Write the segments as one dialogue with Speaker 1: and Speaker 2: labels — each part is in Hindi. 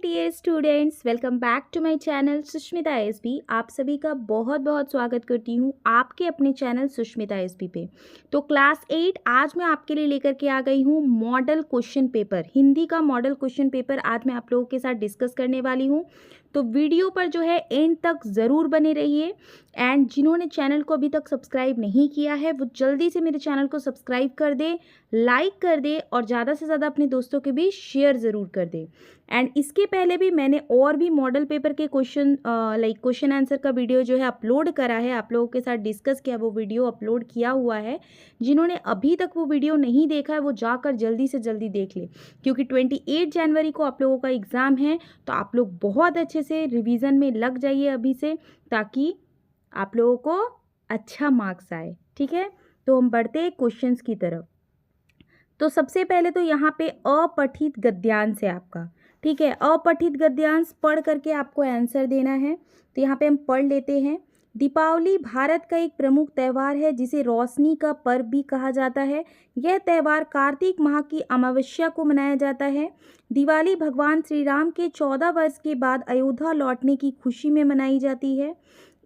Speaker 1: Dear students, welcome back to my channel Sushmita SB. आप सभी का बहुत बहुत स्वागत करती हूँ आपके अपने चैनल सुष्मिता एसबी पे। तो क्लास 8 आज मैं आपके लिए लेकर के आ गई हूँ मॉडल क्वेश्चन पेपर, हिंदी का मॉडल क्वेश्चन पेपर आज मैं आप लोगों के साथ डिस्कस करने वाली हूँ। तो वीडियो पर जो है एंड तक ज़रूर बने रहिए एंड जिन्होंने चैनल को अभी तक सब्सक्राइब नहीं किया है वो जल्दी से मेरे चैनल को सब्सक्राइब कर दे, लाइक कर दे और ज़्यादा से ज़्यादा अपने दोस्तों के बीच शेयर ज़रूर कर दे। एंड इसके पहले भी मैंने और भी मॉडल पेपर के क्वेश्चन आंसर का वीडियो जो है अपलोड करा है, आप लोगों के साथ डिस्कस किया, वो वीडियो अपलोड किया हुआ है। जिन्होंने अभी तक वो वीडियो नहीं देखा है वो जाकर जल्दी से जल्दी देख ले, क्योंकि 28 जनवरी को आप लोगों का एग्ज़ाम है। तो आप लोग बहुत अच्छे से रिवीजन में लग जाइए अभी से, ताकि आप लोगों को अच्छा मार्क्स आए। ठीक है, तो हम बढ़ते हैं क्वेश्चंस की तरफ। तो सबसे पहले तो यहाँ पे अपठित गद्यांश है आपका। ठीक है, अपठित गद्यांश पढ़ करके आपको आंसर देना है। तो यहाँ पे हम पढ़ लेते हैं। दीपावली भारत का एक प्रमुख त्यौहार है जिसे रोशनी का पर्व भी कहा जाता है। यह त्यौहार कार्तिक माह की अमावस्या को मनाया जाता है। दिवाली भगवान श्री राम के 14 वर्ष के बाद अयोध्या लौटने की खुशी में मनाई जाती है।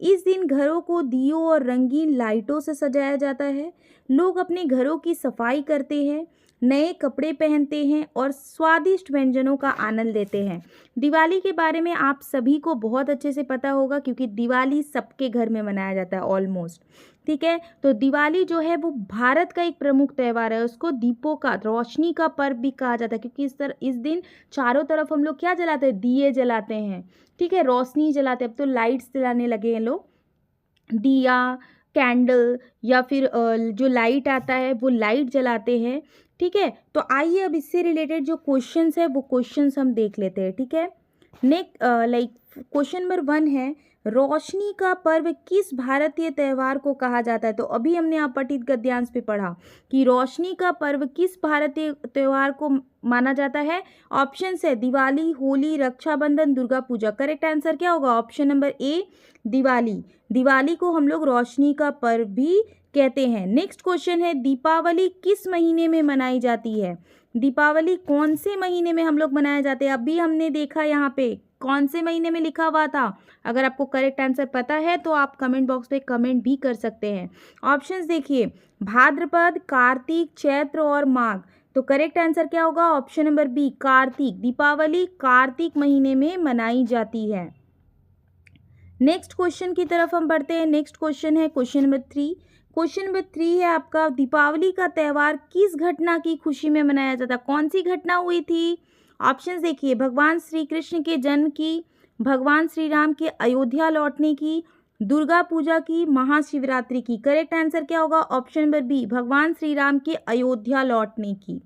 Speaker 1: इस दिन घरों को दियों और रंगीन लाइटों से सजाया जाता है। लोग अपने घरों की सफाई करते हैं, नए कपड़े पहनते हैं और स्वादिष्ट व्यंजनों का आनंद लेते हैं। दिवाली के बारे में आप सभी को बहुत अच्छे से पता होगा, क्योंकि दिवाली सबके घर में मनाया जाता है ऑलमोस्ट। ठीक है, तो दिवाली जो है वो भारत का एक प्रमुख त्यौहार है। उसको दीपों का, रोशनी का पर्व भी कहा जाता है, क्योंकि इस दिन चारों तरफ हम लोग क्या जलाते हैं, दिए जलाते हैं। ठीक है, रोशनी जलाते हैं। अब तो लाइट्स जलाने लगे हैं लोग, दिया, कैंडल या फिर जो लाइट आता है वो लाइट जलाते हैं। ठीक है, तो आइए अब इससे रिलेटेड जो क्वेश्चंस है वो क्वेश्चंस हम देख लेते हैं। ठीक है, क्वेश्चन नंबर 1 है, रोशनी का पर्व किस भारतीय त्यौहार को कहा जाता है। तो अभी हमने अपठित गद्यांश पे पढ़ा कि रोशनी का पर्व किस भारतीय त्यौहार को माना जाता है। ऑप्शन है दिवाली, होली, रक्षाबंधन, दुर्गा पूजा। करेक्ट आंसर क्या होगा? ऑप्शन नंबर ए, दिवाली। दिवाली को हम लोग रोशनी का पर्व भी कहते हैं। नेक्स्ट क्वेश्चन है, दीपावली किस महीने में मनाई जाती है। दीपावली कौन से महीने में हम लोग मनाया जाते हैं। अभी हमने देखा यहाँ पे कौन से महीने में लिखा हुआ था। अगर आपको करेक्ट आंसर पता है तो आप कमेंट बॉक्स पे कमेंट भी कर सकते हैं। ऑप्शंस देखिए, भाद्रपद, कार्तिक, चैत्र और माघ। तो करेक्ट आंसर क्या होगा? Option number B, Kartik. Deepawali Kartik महीने में मनाई जाती है। नेक्स्ट क्वेश्चन की तरफ हम बढ़ते हैं। नेक्स्ट क्वेश्चन है क्वेश्चन नंबर 3। क्वेश्चन नंबर 3 है आपका, दीपावली का त्यौहार किस घटना की खुशी में मनाया जाता है। कौन सी घटना हुई थी? ऑप्शंस देखिए, भगवान श्री कृष्ण के जन्म की, भगवान श्री राम के अयोध्या लौटने की, दुर्गा पूजा की, महाशिवरात्रि की। करेक्ट आंसर क्या होगा? ऑप्शन नंबर बी, भगवान श्री राम के अयोध्या लौटने की।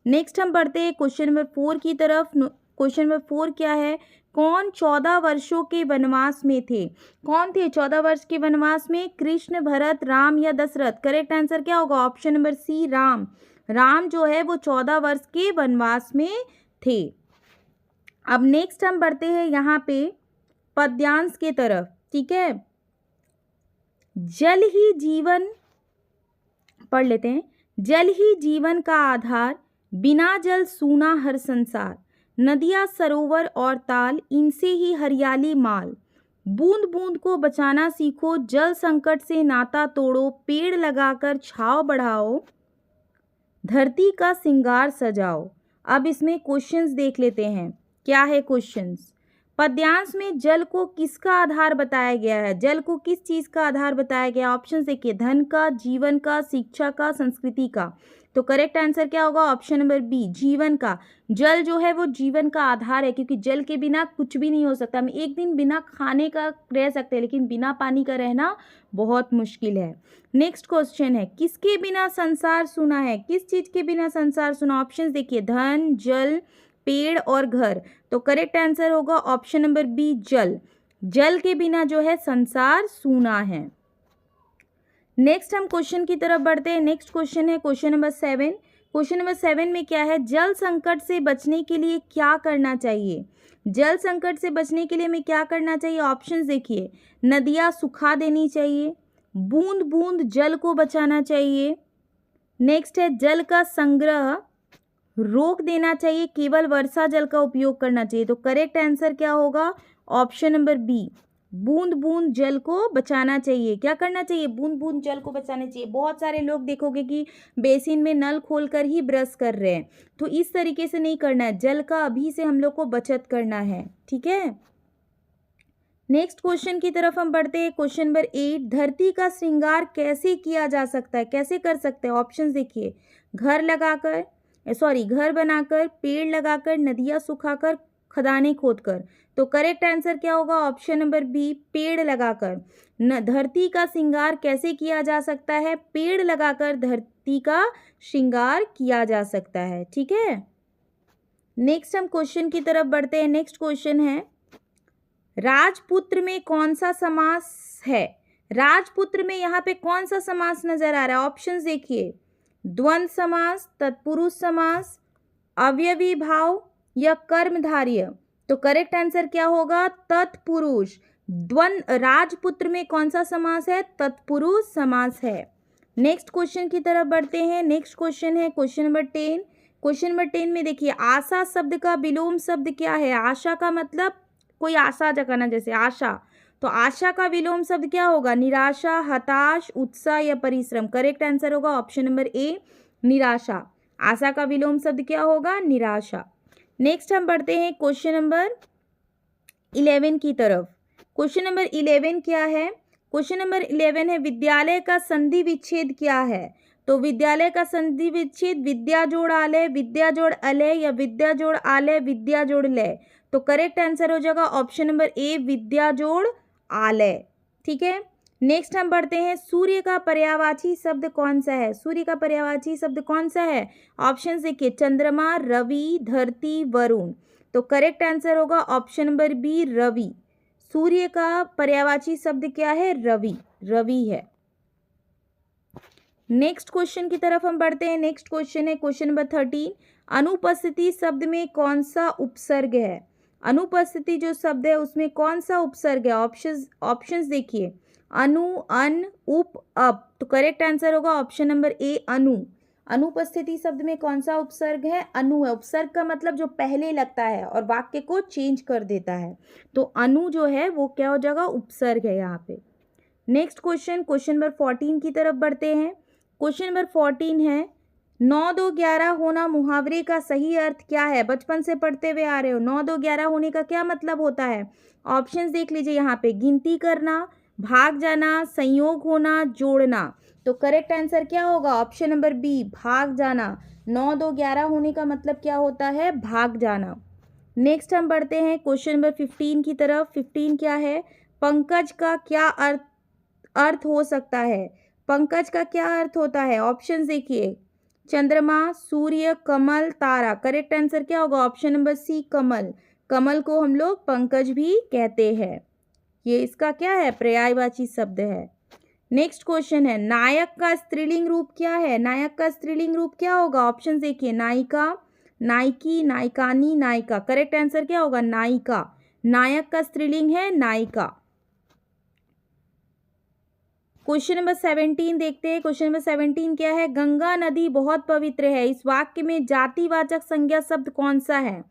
Speaker 1: नेक्स्ट हम बढ़ते हैं क्वेश्चन नंबर 4 की तरफ। क्वेश्चन नंबर 4 क्या है, कौन 14 वर्षों के वनवास में थे। कौन थे 14 वर्ष के वनवास में? कृष्ण, भरत, राम या दशरथ। करेक्ट आंसर क्या होगा? Option number C, Ram. Ram जो है वो 14 वर्ष के वनवास में थे। अब नेक्स्ट हम बढ़ते हैं यहाँ पे पद्यांश के तरफ। ठीक है, जल ही जीवन, पढ़ लेते हैं। जल ही जीवन का आधार, बिना जल सूना हर संसार। नदियाँ, सरोवर और ताल, इनसे ही हरियाली माल। बूंद बूंद को बचाना सीखो, जल संकट से नाता तोड़ो। पेड़ लगाकर छाव बढ़ाओ, धरती का सिंगार सजाओ। अब इसमें क्वेश्चंस देख लेते हैं। क्या है क्वेश्चंस? पद्यांश में जल को किसका आधार बताया गया है। जल को किस चीज का आधार बताया गया? ऑप्शन देखिए, धन का, जीवन का, शिक्षा का, संस्कृति का। तो करेक्ट आंसर क्या होगा? ऑप्शन नंबर बी, जीवन का। जल जो है वो जीवन का आधार है, क्योंकि जल के बिना कुछ भी नहीं हो सकता। हम एक दिन बिना खाने का रह सकते हैं, लेकिन बिना पानी का रहना बहुत मुश्किल है। नेक्स्ट क्वेश्चन है, किसके बिना संसार सुना है। किस चीज के बिना संसार सुना? ऑप्शन देखिए, धन, जल, पेड़ और घर। तो करेक्ट आंसर होगा ऑप्शन नंबर बी, जल। जल के बिना जो है संसार सूना है। नेक्स्ट हम क्वेश्चन की तरफ बढ़ते हैं। नेक्स्ट क्वेश्चन है क्वेश्चन नंबर 7। क्वेश्चन नंबर 7 में क्या है, जल संकट से बचने के लिए क्या करना चाहिए। जल संकट से बचने के लिए हमें क्या करना चाहिए? ऑप्शंस देखिए, नदियाँ सुखा देनी चाहिए, बूंद बूंद जल को बचाना चाहिए। नेक्स्ट है जल का संग्रह रोक देना चाहिए, केवल वर्षा जल का उपयोग करना चाहिए। तो करेक्ट आंसर क्या होगा? ऑप्शन नंबर बी, बूंद बूंद जल को बचाना चाहिए। क्या करना चाहिए? बूंद बूंद जल को बचाना चाहिए। बहुत सारे लोग देखोगे कि बेसिन में नल खोलकर ही ब्रश कर रहे हैं, तो इस तरीके से नहीं करना है। जल का अभी से हम लोग को बचत करना है, ठीक है। नेक्स्ट क्वेश्चन की तरफ हम बढ़ते हैं। क्वेश्चन नंबर 8, धरती का श्रृंगार कैसे किया जा सकता है? कैसे कर सकते हैं? ऑप्शंस देखिए, घर लगाकर, घर बनाकर, पेड़ लगाकर, नदियाँ सुखाकर, खदानें खोदकर। तो करेक्ट आंसर क्या होगा? ऑप्शन नंबर बी, पेड़ लगाकर। धरती का श्रृंगार कैसे किया जा सकता है? पेड़ लगाकर धरती का श्रृंगार किया जा सकता है, ठीक है। नेक्स्ट हम क्वेश्चन की तरफ बढ़ते हैं। नेक्स्ट क्वेश्चन है, राजपुत्र में कौन सा समास है? राजपुत्र में यहाँ पे कौन सा समास नजर आ रहा है? ऑप्शंस देखिए, द्वंद्व समास, तत्पुरुष समास, अवयवी भाव या कर्मधारय। तो करेक्ट आंसर क्या होगा? तत्पुरुष। द्वंद्व, राजपुत्र में कौन सा समास है? तत्पुरुष समास है। नेक्स्ट क्वेश्चन की तरफ बढ़ते हैं। नेक्स्ट क्वेश्चन है क्वेश्चन नंबर 10। क्वेश्चन नंबर 10 में देखिए, आशा शब्द का विलोम शब्द क्या है? आशा का मतलब कोई आशा जगाना, जैसे आशा, तो आशा का विलोम शब्द क्या होगा? निराशा, हताश, उत्साह या परिश्रम। करेक्ट आंसर होगा ऑप्शन नंबर ए, निराशा। आशा का विलोम शब्द क्या होगा? निराशा। नेक्स्ट हम बढ़ते हैं क्वेश्चन नंबर 11 की तरफ। क्वेश्चन नंबर 11 क्या है? क्वेश्चन नंबर 11 है, विद्यालय का संधि विच्छेद क्या है? तो विद्यालय का संधि विच्छेद विद्या जोड़ आलय, विद्या जोड़ अलय या विद्या जोड़ आलय, विद्या जोड़ लय। तो करेक्ट आंसर हो जाएगा ऑप्शन नंबर ए, विद्या जोड़ आलय, ठीक है। नेक्स्ट हम बढ़ते हैं, सूर्य का पर्यायवाची शब्द कौन सा है? सूर्य का पर्यायवाची शब्द कौन सा है? ऑप्शन देखिए, चंद्रमा, रवि, धरती, वरुण। तो करेक्ट आंसर होगा ऑप्शन नंबर बी, रवि। सूर्य का पर्यायवाची शब्द क्या है? रवि, रवि है। नेक्स्ट क्वेश्चन की तरफ हम बढ़ते हैं। नेक्स्ट क्वेश्चन है क्वेश्चन नंबर 13, अनुपस्थिति शब्द में कौन सा उपसर्ग है? अनुपस्थिति जो शब्द है उसमें कौन सा उपसर्ग है? ऑप्शंस देखिए, अनु, अन, उप, अप। तो करेक्ट आंसर होगा ऑप्शन नंबर ए, अनु। अनुपस्थिति शब्द में कौन सा उपसर्ग है? अनु है। उपसर्ग का मतलब जो पहले लगता है और वाक्य को चेंज कर देता है, तो अनु जो है वो क्या हो जाएगा? उपसर्ग है यहाँ पे। नेक्स्ट क्वेश्चन, क्वेश्चन नंबर 14 की तरफ बढ़ते हैं। क्वेश्चन नंबर 14 है, 9 2 11 होना मुहावरे का सही अर्थ क्या है? बचपन से पढ़ते हुए आ रहे हो, 9 2 11 होने का क्या मतलब होता है? ऑप्शंस देख लीजिए यहाँ पे, गिनती करना, भाग जाना, संयोग होना, जोड़ना। तो करेक्ट आंसर क्या होगा? ऑप्शन नंबर बी, भाग जाना। 9 2 11 होने का मतलब क्या होता है? भाग जाना। नेक्स्ट हम बढ़ते हैं क्वेश्चन नंबर 15 की तरफ। 15 क्या है? पंकज का क्या अर्थ हो सकता है? पंकज का क्या अर्थ होता है? ऑप्शंस देखिए, चंद्रमा, सूर्य, कमल, तारा। करेक्ट आंसर क्या होगा? ऑप्शन नंबर सी, कमल। कमल को हम लोग पंकज भी कहते हैं। ये इसका क्या है? पर्यायवाची शब्द है। नेक्स्ट क्वेश्चन है, नायक का स्त्रीलिंग रूप क्या है? नायक का स्त्रीलिंग रूप क्या होगा? ऑप्शन देखिए, नायिका, नायकी, नायकानी, नायिका। करेक्ट आंसर क्या होगा? नायिका। नायक का स्त्रीलिंग है नायिका। क्वेश्चन नंबर 17 देखते हैं। क्वेश्चन नंबर 17 क्या है? गंगा नदी बहुत पवित्र है, इस वाक्य में जातिवाचक संज्ञा शब्द कौन सा है?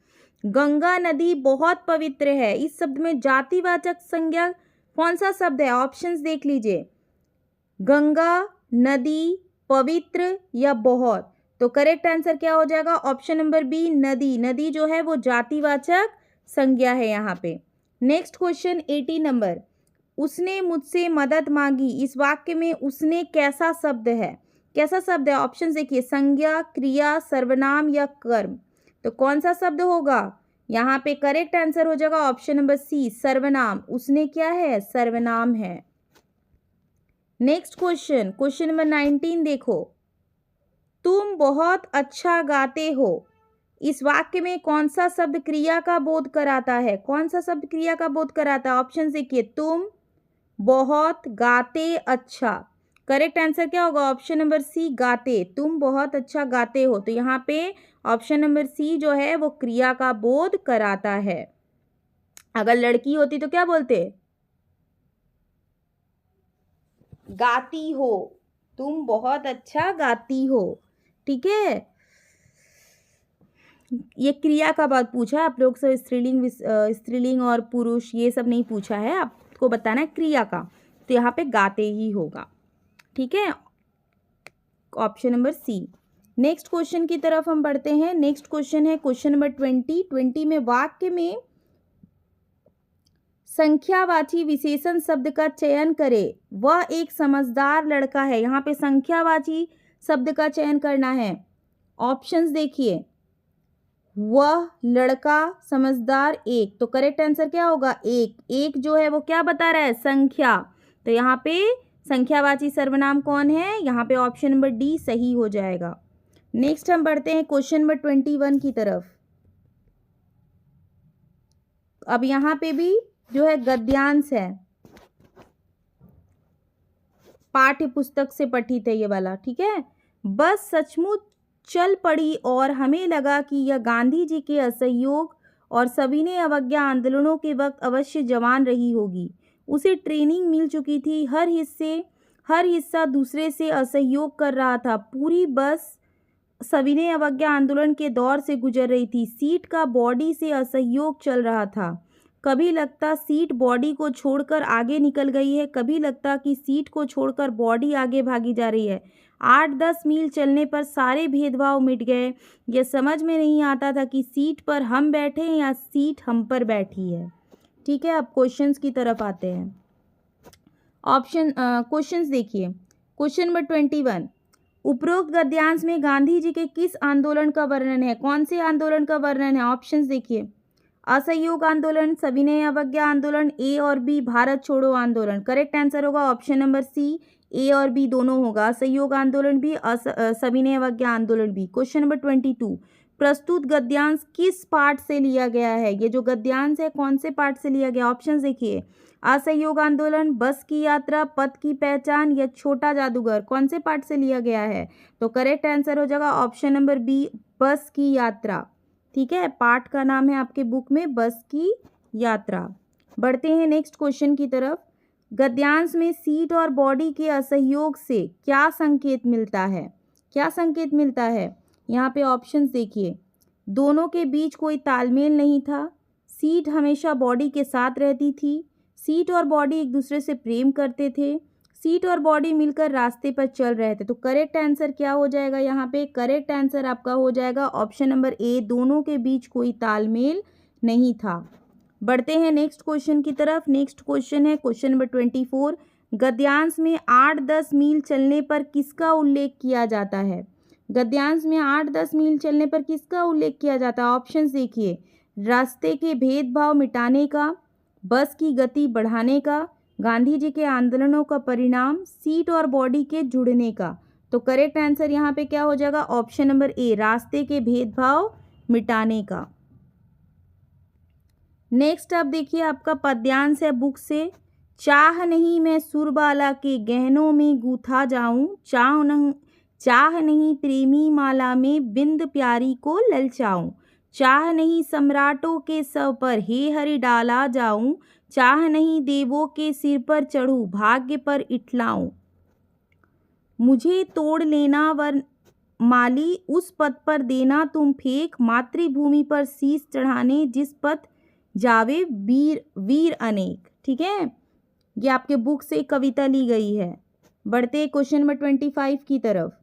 Speaker 1: गंगा नदी बहुत पवित्र है, इस शब्द में जातिवाचक संज्ञा कौन सा शब्द है? ऑप्शंस देख लीजिए, गंगा, नदी, पवित्र या बहुत। तो करेक्ट आंसर क्या हो जाएगा? ऑप्शन नंबर बी, नदी। नदी जो है वो जातिवाचक संज्ञा है यहाँ पे। नेक्स्ट क्वेश्चन 18 नंबर, उसने मुझसे मदद मांगी, इस वाक्य में उसने कैसा शब्द है? कैसा शब्द है? ऑप्शन देखिए, संज्ञा, क्रिया, सर्वनाम या कर्म। तो कौन सा शब्द होगा यहाँ पे? करेक्ट आंसर हो जाएगा ऑप्शन नंबर सी, सर्वनाम। उसने क्या है? सर्वनाम है। नेक्स्ट क्वेश्चन, क्वेश्चन नंबर 19 देखो, तुम बहुत अच्छा गाते हो, इस वाक्य में कौन सा शब्द क्रिया का बोध कराता है? कौन सा शब्द क्रिया का बोध कराता है? ऑप्शन देखिए, तुम, बहुत, गाते, अच्छा। करेक्ट आंसर क्या होगा? ऑप्शन नंबर सी, गाते। तुम बहुत अच्छा गाते हो। तो यहाँ पे ऑप्शन नंबर सी जो है वो क्रिया का बोध कराता है। अगर लड़की होती तो क्या बोलते? गाती हो, तुम बहुत अच्छा गाती हो, ठीक है। ये क्रिया का बात पूछा है आप लोग से, स्त्रीलिंग और पुरुष ये सब नहीं पूछा है, आपको बताना है क्रिया का, तो यहाँ पे गाते ही होगा। ठीक है, option number C. Next question की तरफ हम बढ़ते हैं। नेक्स्ट क्वेश्चन है क्वेश्चन नंबर 20 में वाक्य में संख्यावाची विशेषण शब्द का चयन करें। वह एक समझदार लड़का है। यहाँ पे संख्यावाची शब्द का चयन करना है। ऑप्शंस देखिए, वह लड़का, समझदार, एक। तो करेक्ट आंसर क्या होगा? एक। एक जो है वो क्या बता रहा है? संख्या। तो यहाँ पे संख्यावाची सर्वनाम कौन है? यहाँ पे ऑप्शन नंबर डी सही हो जाएगा। नेक्स्ट हम बढ़ते हैं क्वेश्चन नंबर 21 की तरफ। अब यहाँ पे भी जो है गद्यांश है, पाठ्य पुस्तक से पठित है ये वाला। ठीक है, बस सचमुच चल पड़ी और हमें लगा कि यह गांधी जी के असहयोग और सविनय अवज्ञा आंदोलनों के वक्त अवश्य जवान रही होगी। उसे ट्रेनिंग मिल चुकी थी, हर हिस्सा दूसरे से असहयोग कर रहा था। पूरी बस सविनय अवज्ञा आंदोलन के दौर से गुजर रही थी। सीट का बॉडी से असहयोग चल रहा था। कभी लगता सीट बॉडी को छोड़कर आगे निकल गई है, कभी लगता कि सीट को छोड़कर बॉडी आगे भागी जा रही है। 8-10 मील चलने पर सारे भेदभाव मिट गए। यह समझ में नहीं आता था कि सीट पर हम बैठे हैं या सीट हम पर बैठी है। ठीक है, अब क्वेश्चंस की तरफ आते हैं। क्वेश्चंस देखिए। क्वेश्चन नंबर 21, उपरोक्त गद्यांश में गांधी जी के किस आंदोलन का वर्णन है? कौन से आंदोलन का वर्णन है? ऑप्शंस देखिए, असहयोग आंदोलन, सविनय अवज्ञा आंदोलन, ए और बी भारत छोड़ो आंदोलन। करेक्ट आंसर होगा ऑप्शन नंबर सी, ए और बी दोनों होगा, असहयोग आंदोलन भी, सविनय अवज्ञा आंदोलन भी। क्वेश्चन नंबर 22, प्रस्तुत गद्यांश किस पाठ से लिया गया है? ये जो गद्यांश है कौन से पाठ से लिया गया? ऑप्शन देखिए, असहयोग आंदोलन, बस की यात्रा, पथ की पहचान या छोटा जादूगर। कौन से पाठ से लिया गया है? तो करेक्ट आंसर हो जाएगा ऑप्शन नंबर बी, बस की यात्रा। ठीक है, पाठ का नाम है आपके बुक में बस की यात्रा। बढ़ते हैं नेक्स्ट क्वेश्चन की तरफ। गद्यांश में सीट और बॉडी के असहयोग से क्या संकेत मिलता है? क्या संकेत मिलता है? यहाँ पे ऑप्शंस देखिए, दोनों के बीच कोई तालमेल नहीं था, सीट हमेशा बॉडी के साथ रहती थी, सीट और बॉडी एक दूसरे से प्रेम करते थे, सीट और बॉडी मिलकर रास्ते पर चल रहे थे। तो करेक्ट आंसर क्या हो जाएगा? यहाँ पे करेक्ट आंसर आपका हो जाएगा ऑप्शन नंबर ए, दोनों के बीच कोई तालमेल नहीं था। बढ़ते हैं नेक्स्ट क्वेश्चन की तरफ। नेक्स्ट क्वेश्चन है क्वेश्चन नंबर 24, गद्यांश में 8-10 मील चलने पर किसका उल्लेख किया जाता है? गद्यांश में 8-10 मील चलने पर किसका उल्लेख किया जाता है? ऑप्शंस देखिए, रास्ते के भेदभाव मिटाने का, बस की गति बढ़ाने का, गांधी जी के आंदोलनों का परिणाम, सीट और बॉडी के जुड़ने का। तो करेक्ट आंसर यहाँ पे क्या हो जाएगा? ऑप्शन नंबर ए, रास्ते के भेदभाव मिटाने का। नेक्स्ट अब देखिए आपका पद्यांश है बुक से। चाह नहीं मैं सुरबाला के गहनों में गूथा जाऊं, चाह नहीं प्रेमी माला में बिंद प्यारी को ललचाऊं, चाह नहीं सम्राटों के सव पर हे हरि डाला जाऊं, चाह नहीं देवों के सिर पर चढ़ूं, भाग्य पर इठलाऊं, मुझे तोड़ लेना वर माली उस पथ पर देना तुम फेंक, मातृभूमि पर शीश चढ़ाने जिस पथ जावे वीर वीर अनेक। ठीक है, ये आपके बुक से कविता ली गई है। बढ़ते क्वेश्चन नंबर 25 की तरफ।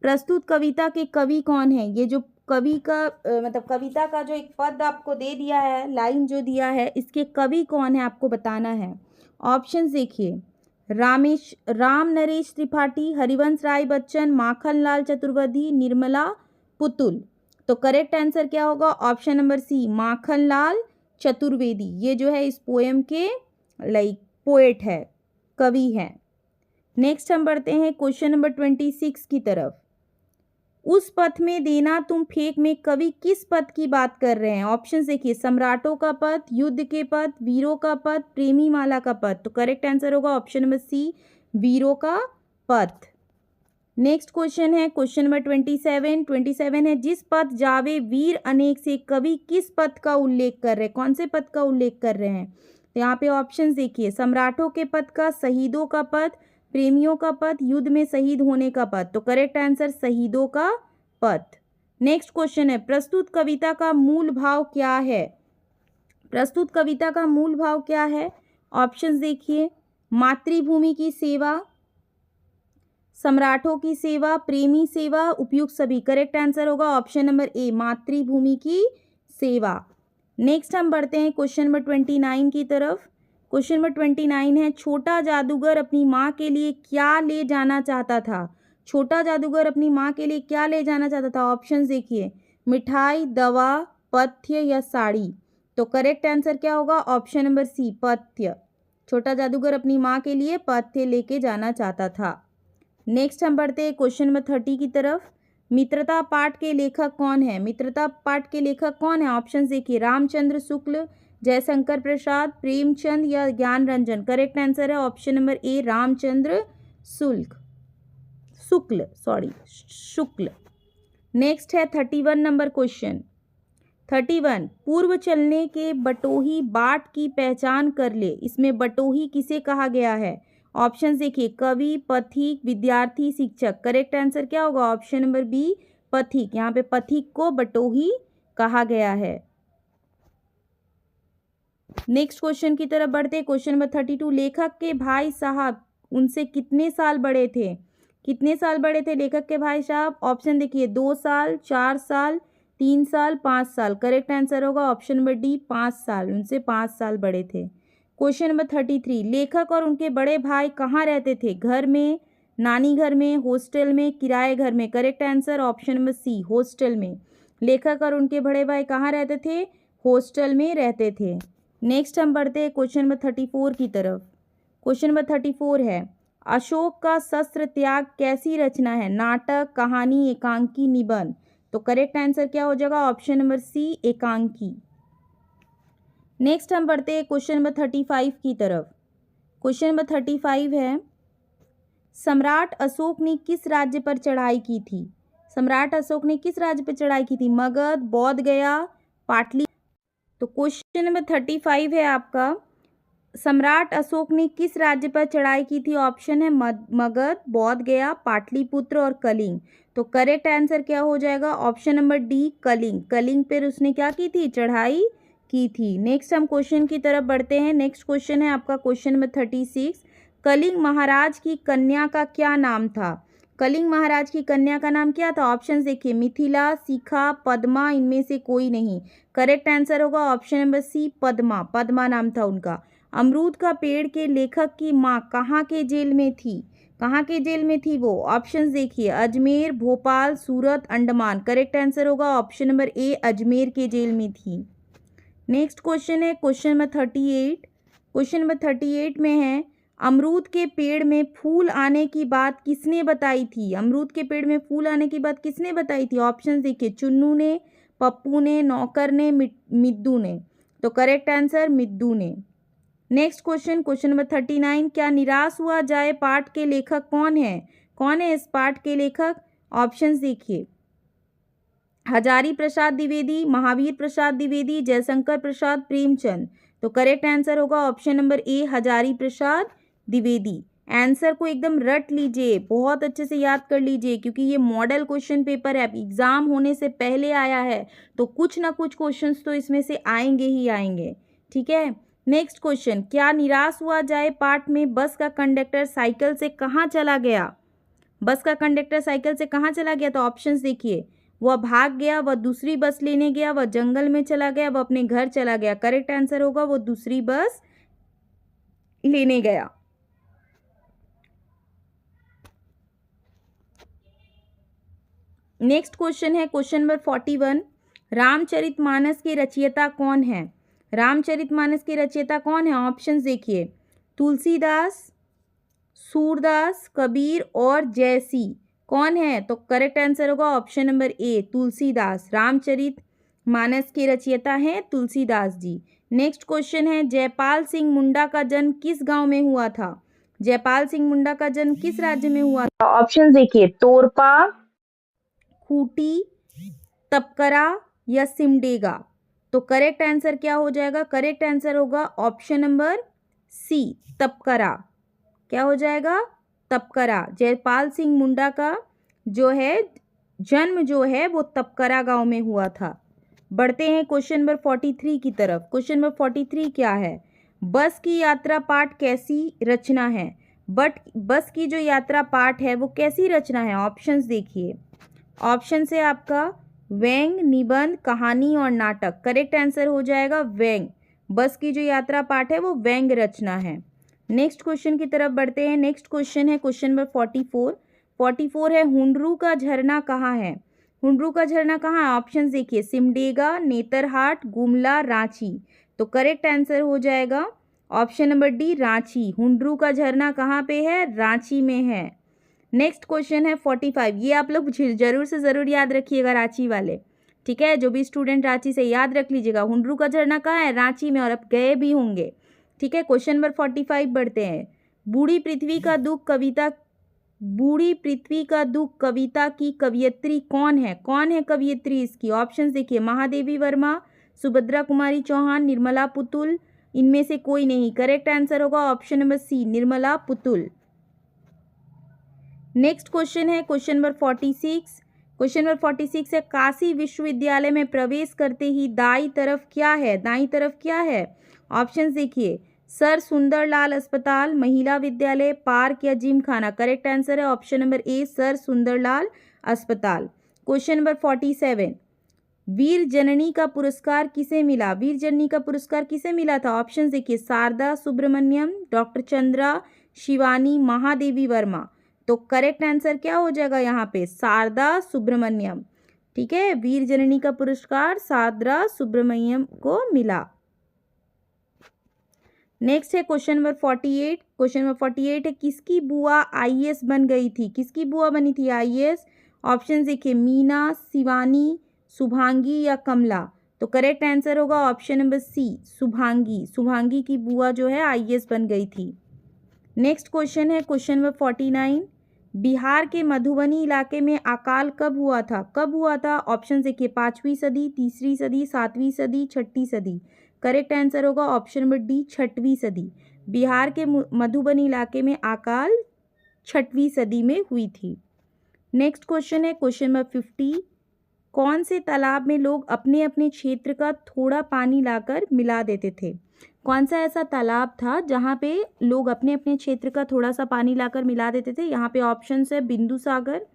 Speaker 1: प्रस्तुत कविता के कवि कौन है? ये जो कवि का मतलब कविता का जो एक पद आपको दे दिया है, लाइन जो दिया है, इसके कवि कौन है आपको बताना है। ऑप्शंस देखिए, राम नरेश त्रिपाठी, हरिवंश राय बच्चन, माखनलाल चतुर्वेदी, निर्मला पुतुल। तो करेक्ट आंसर क्या होगा? Option number C, Makhanlal Chaturvedi. ये जो है इस पोएम के पोएट है, कवि है। नेक्स्ट हम बढ़ते हैं क्वेश्चन नंबर 26 की तरफ। उस पथ में देना तुम फेंक में कवि किस पथ की बात कर रहे हैं? ऑप्शन देखिए, सम्राटों का पथ, युद्ध के पथ, वीरों का पथ, प्रेमी माला का पथ। तो करेक्ट आंसर होगा ऑप्शन नंबर सी, वीरों का पथ। नेक्स्ट क्वेश्चन है क्वेश्चन नंबर 27 है, जिस पथ जावे वीर अनेक से कवि किस पथ का उल्लेख कर रहे हैं? कौन से पथ का उल्लेख कर रहे हैं? तो यहाँ पे ऑप्शंस देखिए, सम्राटों के पथ का, शहीदों का पथ, प्रेमियों का पथ, युद्ध में शहीद होने का पथ। तो करेक्ट आंसर शहीदों का पथ। नेक्स्ट क्वेश्चन है, प्रस्तुत कविता का मूल भाव क्या है? प्रस्तुत कविता का मूल भाव क्या है? ऑप्शंस देखिए, मातृभूमि की सेवा, सम्राटों की सेवा, प्रेमी सेवा, उपयुक्त सभी। करेक्ट आंसर होगा ऑप्शन नंबर ए, मातृभूमि की सेवा। नेक्स्ट हम बढ़ते हैं क्वेश्चन नंबर 29 की तरफ। क्वेश्चन नंबर 29 है, छोटा जादूगर अपनी माँ के लिए क्या ले जाना चाहता था? छोटा जादूगर अपनी माँ के लिए क्या ले जाना चाहता था? ऑप्शंस देखिए, मिठाई, दवा, पथ्य या साड़ी। तो करेक्ट आंसर क्या होगा? ऑप्शन नंबर सी, पथ्य। छोटा जादूगर अपनी माँ के लिए पथ्य लेके जाना चाहता था। नेक्स्ट हम बढ़ते हैं क्वेश्चन नंबर 30 की तरफ। मित्रता पाठ के लेखक कौन है? मित्रता पाठ के लेखक कौन है? ऑप्शन देखिए, रामचंद्र शुक्ल, जयशंकर प्रसाद, प्रेमचंद या ज्ञान रंजन। करेक्ट आंसर है ऑप्शन नंबर ए, रामचंद्र शुक्ल। नेक्स्ट है 31 नंबर क्वेश्चन। 31, पूर्व चलने के बटोही बाट की पहचान कर ले। इसमें बटोही किसे कहा गया है? ऑप्शन देखिए, कवि, पथिक, विद्यार्थी, शिक्षक। करेक्ट आंसर क्या होगा? ऑप्शन नंबर बी, पथिक। यहाँ पे पथिक को बटोही कहा गया है। नेक्स्ट क्वेश्चन की तरफ बढ़ते, क्वेश्चन नंबर 32, लेखक के भाई साहब उनसे कितने साल बड़े थे? कितने साल बड़े थे लेखक के भाई साहब? ऑप्शन देखिए, 2 साल, 4 साल, 3 साल, 5 साल। करेक्ट आंसर होगा ऑप्शन नंबर डी, 5 साल। उनसे 5 साल बड़े थे। क्वेश्चन नंबर 33, लेखक और उनके बड़े भाई कहाँ रहते थे? घर में, नानी घर में, हॉस्टल में, किराए घर में। Correct answer option number C, hostel में। लेखक और उनके बड़े भाई कहाँ रहते थे? हॉस्टल में रहते थे। नेक्स्ट हम बढ़ते हैं क्वेश्चन नंबर 34 की तरफ। क्वेश्चन नंबर 34 है, अशोक का शस्त्र त्याग कैसी रचना है? नाटक, कहानी, एकांकी, निबंध। तो करेक्ट आंसर क्या हो जाएगा? ऑप्शन नंबर सी, एकांकी। नेक्स्ट हम बढ़ते हैं क्वेश्चन नंबर 35 की तरफ। क्वेश्चन नंबर 35 है, सम्राट अशोक ने किस राज्य पर चढ़ाई की थी? सम्राट अशोक ने किस राज्य पर चढ़ाई की थी? मगध, बोध गया, पाटली। तो क्वेश्चन नंबर 35 है आपका, सम्राट अशोक ने किस राज्य पर चढ़ाई की थी? ऑप्शन है मगध, बोध गया, पाटलिपुत्र और कलिंग। तो करेक्ट आंसर क्या हो जाएगा? Option number D, Kalinga. Kalinga पर उसने क्या की थी? चढ़ाई की थी। नेक्स्ट हम क्वेश्चन की तरफ बढ़ते हैं। नेक्स्ट क्वेश्चन है आपका क्वेश्चन नंबर 36, कलिंग महाराज की कन्या का क्या नाम था? कलिंग महाराज की कन्या का नाम क्या था? ऑप्शन देखिए, मिथिला, शिखा, पद्मा, इनमें से कोई नहीं। करेक्ट आंसर होगा option number C, Padma. Padma नाम था उनका। अमरूद का पेड़ के लेखक की माँ कहाँ के जेल में थी? कहाँ के जेल में थी वो? ऑप्शन देखिए, अजमेर, भोपाल, सूरत, अंडमान। करेक्ट आंसर होगा ऑप्शन नंबर ए, अजमेर के जेल में थी। नेक्स्ट क्वेश्चन है क्वेश्चन नंबर 38। क्वेश्चन नंबर 38 में है, अमरूद के पेड़ में फूल आने की बात किसने बताई थी? अमरूद के पेड़ में फूल आने की बात किसने बताई थी? ऑप्शन देखिए, चुन्नू ने, पप्पू ने, नौकर ने, मिद्दू ने। तो करेक्ट आंसर मिद्दू ने। नेक्स्ट क्वेश्चन, क्वेश्चन नंबर 39, क्या निराश हुआ जाए पाठ के लेखक कौन है? कौन है इस पाठ के लेखक? ऑप्शंस देखिए, हजारी प्रसाद द्विवेदी, महावीर प्रसाद द्विवेदी, जयशंकर प्रसाद, प्रेमचंद। तो करेक्ट आंसर होगा ऑप्शन नंबर ए, हजारी प्रसाद द्विवेदी। आंसर को एकदम रट लीजिए, बहुत अच्छे से याद कर लीजिए, क्योंकि ये मॉडल क्वेश्चन पेपर है, एग्जाम होने से पहले आया है, तो कुछ ना कुछ क्वेश्चंस तो इसमें से आएंगे ही आएंगे। ठीक है। नेक्स्ट क्वेश्चन, क्या निराश हुआ जाए पाठ में बस का कंडक्टर साइकिल से कहाँ चला गया? बस का कंडक्टर साइकिल से कहाँ चला गया? तो ऑप्शंस देखिए, वह भाग गया, वह दूसरी बस लेने गया, वह जंगल में चला गया, वह अपने घर चला गया। करेक्ट आंसर होगा वो दूसरी बस लेने गया। नेक्स्ट क्वेश्चन है क्वेश्चन नंबर 41, रामचरितमानस के रचयिता कौन है? रामचरितमानस के रचयिता कौन है? ऑप्शंस देखिए, तुलसीदास, सूरदास, कबीर और जयसी। कौन है? तो करेक्ट आंसर होगा ऑप्शन नंबर ए, तुलसीदास। रामचरितमानस के रचयिता हैं तुलसीदास जी। नेक्स्ट क्वेश्चन है, जयपाल सिंह मुंडा का जन्म किस गांव में हुआ था? जयपाल सिंह मुंडा का जन्म किस राज्य में हुआ था? ऑप्शन देखिए, तोरपा, खूंटी, तपकरा या सिमडेगा। तो करेक्ट आंसर क्या हो जाएगा? करेक्ट आंसर होगा ऑप्शन नंबर सी, तपकरा। क्या हो जाएगा? तपकरा। जयपाल सिंह मुंडा का जो है जन्म जो है वो तपकरा गांव में हुआ था। बढ़ते हैं क्वेश्चन नंबर 43 की तरफ। क्वेश्चन नंबर 43 क्या है? बस की यात्रा पाठ कैसी रचना है? बस की जो यात्रा पाठ है वो कैसी रचना है? ऑप्शंस देखिए। ऑप्शन से आपका व्यंग, निबंध, कहानी और नाटक। करेक्ट आंसर हो जाएगा व्यंग। बस की जो यात्रा पाठ है वो व्यंग रचना है। नेक्स्ट क्वेश्चन की तरफ बढ़ते हैं। नेक्स्ट क्वेश्चन है क्वेश्चन नंबर 44। 44 है हुंडरू का झरना कहाँ है? हुंडरू का झरना कहाँ है? ऑप्शन देखिए, सिमडेगा, नेतरहाट, गुमला, रांची। तो करेक्ट आंसर हो जाएगा option number D, Ranchi. Hundru का झरना कहाँ पे है? रांची में है। नेक्स्ट क्वेश्चन है 45। ये आप लोग जरूर से ज़रूर याद रखिएगा, रांची वाले। ठीक है, जो भी स्टूडेंट रांची से, याद रख लीजिएगा हुंडरू का झरना कहाँ है? रांची में, और अब गए भी होंगे। ठीक है, क्वेश्चन नंबर 45 बढ़ते हैं। बूढ़ी पृथ्वी का दुख कविता की कवियत्री कौन है? कौन है कवियत्री इसकी? ऑप्शंस देखिए, महादेवी वर्मा, सुभद्रा कुमारी चौहान, निर्मला पुतुल, इनमें से कोई नहीं। करेक्ट आंसर होगा option number C, Nirmala Putul. Next question है क्वेश्चन नंबर 46। क्वेश्चन नंबर 46 है काशी विश्वविद्यालय में प्रवेश करते ही दाई तरफ क्या है? दाई तरफ क्या है? ऑप्शंस देखिए, सर सुंदरलाल अस्पताल, महिला विद्यालय, पार्क या जिम खाना। करेक्ट आंसर है option number A, sir Sunderlal अस्पताल। Question number 47। वीर जननी का पुरस्कार किसे मिला? वीर जननी का पुरस्कार किसे मिला था? ऑप्शंस देखिए, शारदा सुब्रमण्यम, डॉक्टर चंद्रा, शिवानी, महादेवी वर्मा। तो करेक्ट आंसर क्या हो जाएगा यहाँ पे? शारदा सुब्रमण्यम। ठीक है, वीर जननी का पुरस्कार शारदा सुब्रमण्यम को मिला। नेक्स्ट है क्वेश्चन नंबर 48। क्वेश्चन नंबर 48 है किसकी बुआ आईएएस बन गई थी? किसकी बुआ बनी थी आईएएस? ऑप्शन देखिए, मीना, शिवानी, शुभांगी या कमला। तो करेक्ट आंसर होगा option number C, Shubhangi. Shubhangi की बुआ जो है आईएएस बन गई थी। नेक्स्ट क्वेश्चन है क्वेश्चन नंबर 49। बिहार के मधुबनी इलाके में अकाल कब हुआ था? कब हुआ था? ऑप्शन देखिए, 5वीं सदी, 3री सदी, 7वीं सदी, 6ठी सदी। करेक्ट आंसर होगा ऑप्शन नंबर डी, 6वीं सदी। बिहार के मधुबनी इलाके में अकाल 6वीं सदी में हुई थी। नेक्स्ट क्वेश्चन है क्वेश्चन नंबर 50। कौन से तालाब में लोग अपने अपने क्षेत्र का थोड़ा पानी लाकर मिला देते थे? कौन सा ऐसा तालाब था जहाँ पे लोग अपने अपने क्षेत्र का थोड़ा सा पानी लाकर मिला देते थे? यहाँ पे ऑप्शन है बिंदु सागर,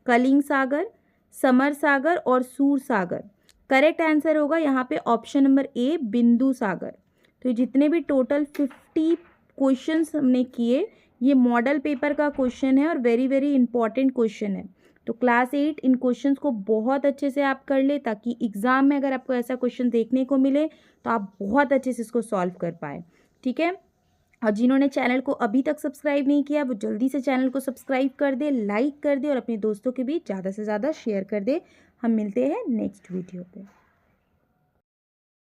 Speaker 1: कलिंग सागर, समर सागर और सूर सागर। करेक्ट आंसर होगा यहाँ पे ऑप्शन नंबर ए, बिंदु सागर। तो जितने भी टोटल 50 क्वेश्चंस हमने किए, ये मॉडल पेपर का क्वेश्चन है और वेरी वेरी इंपॉर्टेंट क्वेश्चन है। तो क्लास 8 इन क्वेश्चंस को बहुत अच्छे से आप कर ले, ताकि एग्जाम में अगर आपको ऐसा क्वेश्चन देखने को मिले तो आप बहुत अच्छे से इसको सॉल्व कर पाए। ठीक है, और जिन्होंने चैनल को अभी तक सब्सक्राइब नहीं किया वो जल्दी से चैनल को सब्सक्राइब कर दे, लाइक कर दे और अपने दोस्तों के बीच ज़्यादा से ज़्यादा शेयर कर दे। हम मिलते हैं नेक्स्ट वीडियो पे।